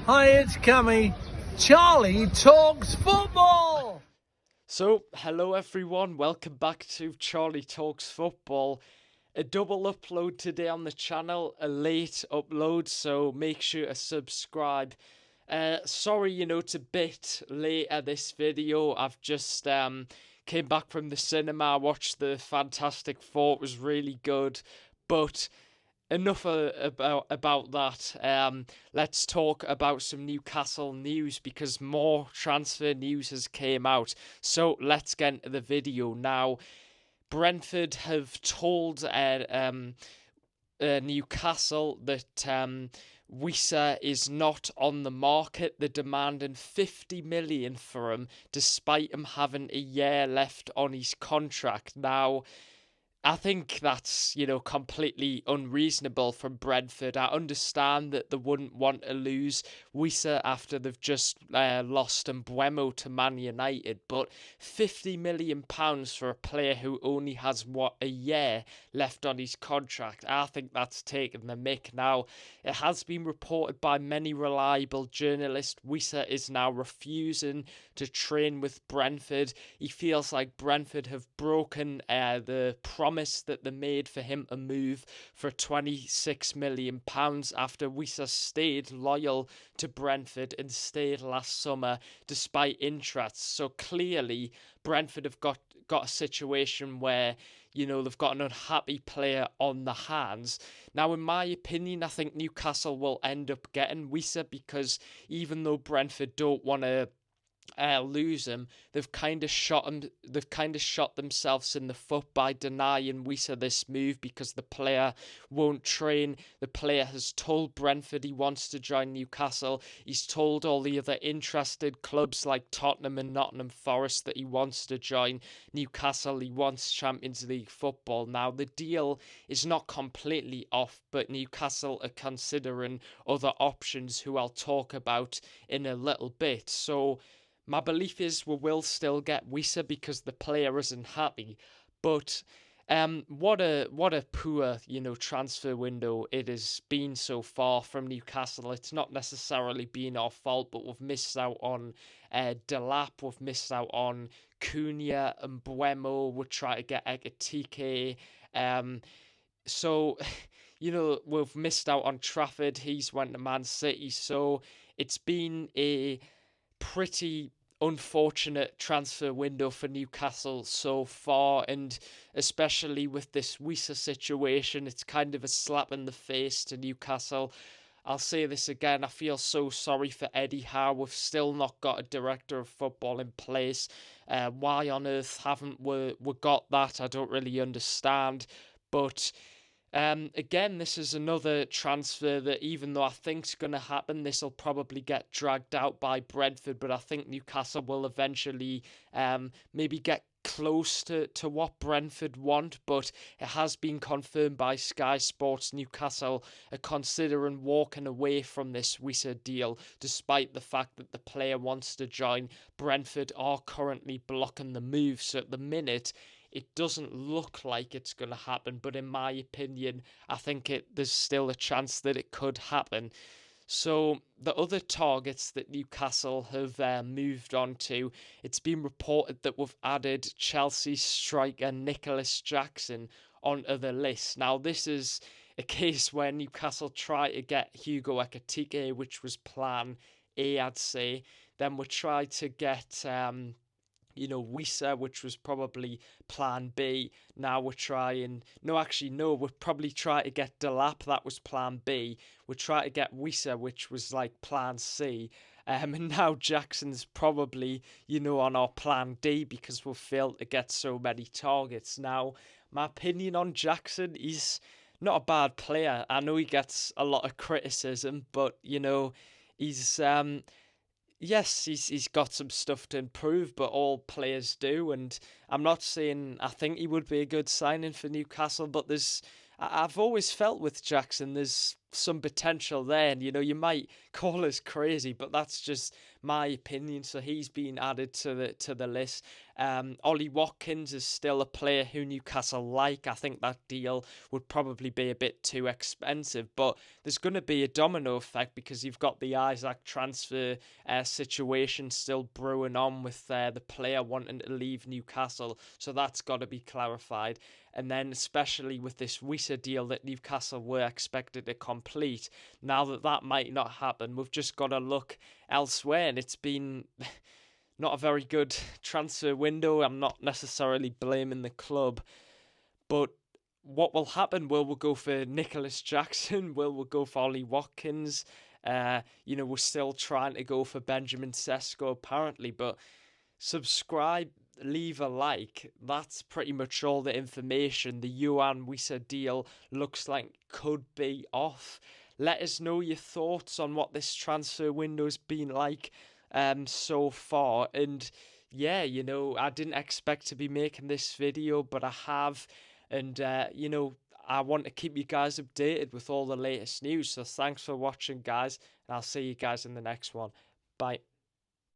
Hi, it's Cammy. Charlie talks football. So, hello everyone, welcome back to Charlie Talks Football. A double upload today on the channel, a late upload, so make sure to subscribe. Sorry, it's a bit later this video. I've just came back from the cinema, watched the Fantastic Four, it was really good, but enough about that. Let's talk about some Newcastle news because more transfer news has came out. So let's get into the video now. Brentford have told Newcastle that Wissa is not on the market. They're demanding 50 million for him, despite him having a year left on his contract. Now, I think that's, completely unreasonable from Brentford. I understand that they wouldn't want to lose Wissa after they've just lost Mbeumo to Man United, but £50 million for a player who only has, a year left on his contract, I think that's taking the mick. Now, it has been reported by many reliable journalists, Wissa is now refusing to train with Brentford. He feels like Brentford have broken the promise that they made for him to move for £26 million after Wissa stayed loyal to Brentford and stayed last summer despite interest. So clearly, Brentford have got a situation where they've got an unhappy player on the hands. Now, in my opinion, I think Newcastle will end up getting Wissa because even though Brentford don't want to lose him, they've kind of shot him. They've kind of shot themselves in the foot by denying Wissa this move because the player won't train. The player has told Brentford he wants to join Newcastle. He's told all the other interested clubs like Tottenham and Nottingham Forest that he wants to join Newcastle. He wants Champions League football. Now the deal is not completely off, but Newcastle are considering other options, who I'll talk about in a little bit. So my belief is we will still get Wissa because the player isn't happy. But what a poor transfer window it has been so far from Newcastle. It's not necessarily been our fault, but we've missed out on Delap, we've missed out on Cunha and Mbeumo. We'll try to get Ekatike. So we've missed out on Trafford. He's went to Man City. So it's been a pretty unfortunate transfer window for Newcastle so far, and especially with this Wissa situation, it's kind of a slap in the face to Newcastle. I'll say this again, I feel so sorry for Eddie Howe. We've still not got a director of football in place. Why on earth haven't we got that? I don't really understand. But again, this is another transfer that, even though I think it's going to happen, this will probably get dragged out by Brentford, but I think Newcastle will eventually maybe get close to what Brentford want. But it has been confirmed by Sky Sports Newcastle are considering walking away from this Wissa deal, despite the fact that the player wants to join. Brentford are currently blocking the move, so at the minute it doesn't look like it's going to happen, but in my opinion, I think there's still a chance that it could happen. So the other targets that Newcastle have moved on to, it's been reported that we've added Chelsea striker Nicholas Jackson onto the list. Now this is a case where Newcastle try to get Hugo Ekatike, which was plan A, I'd say. Then we tried to get Wissa, which was probably plan B. Now we're trying, no, actually, no, we're probably trying to get Delap, that was plan B. We're trying to get Wissa, which was like plan C. And now Jackson's probably, on our plan D because we've failed to get so many targets. Now, my opinion on Jackson, he's not a bad player. I know he gets a lot of criticism, but, he's yes, he's got some stuff to improve, but all players do. And I'm not saying I think he would be a good signing for Newcastle, but I've always felt with Jackson, there's some potential there, and you might call us crazy, but that's just my opinion. So he's been added to the list. Ollie Watkins is still a player who Newcastle like. I think that deal would probably be a bit too expensive, but there's going to be a domino effect because you've got the Isaac transfer situation still brewing on with the player wanting to leave Newcastle, so that's got to be clarified. And then especially with this Wissa deal that Newcastle were expected to complete, now that might not happen, we've just got to look elsewhere. And it's been not a very good transfer window. I'm not necessarily blaming the club, but what will happen? Will we go for Nicholas Jackson? Will we go for Ollie Watkins? We're still trying to go for Benjamin Sesko apparently, but subscribe, leave a like. That's pretty much all the information. The Yoane Wissa deal looks like could be off. Let us know your thoughts on what this transfer window's been like so far. And yeah, I didn't expect to be making this video, but I have. And I want to keep you guys updated with all the latest news. So thanks for watching, guys, and I'll see you guys in the next one. Bye.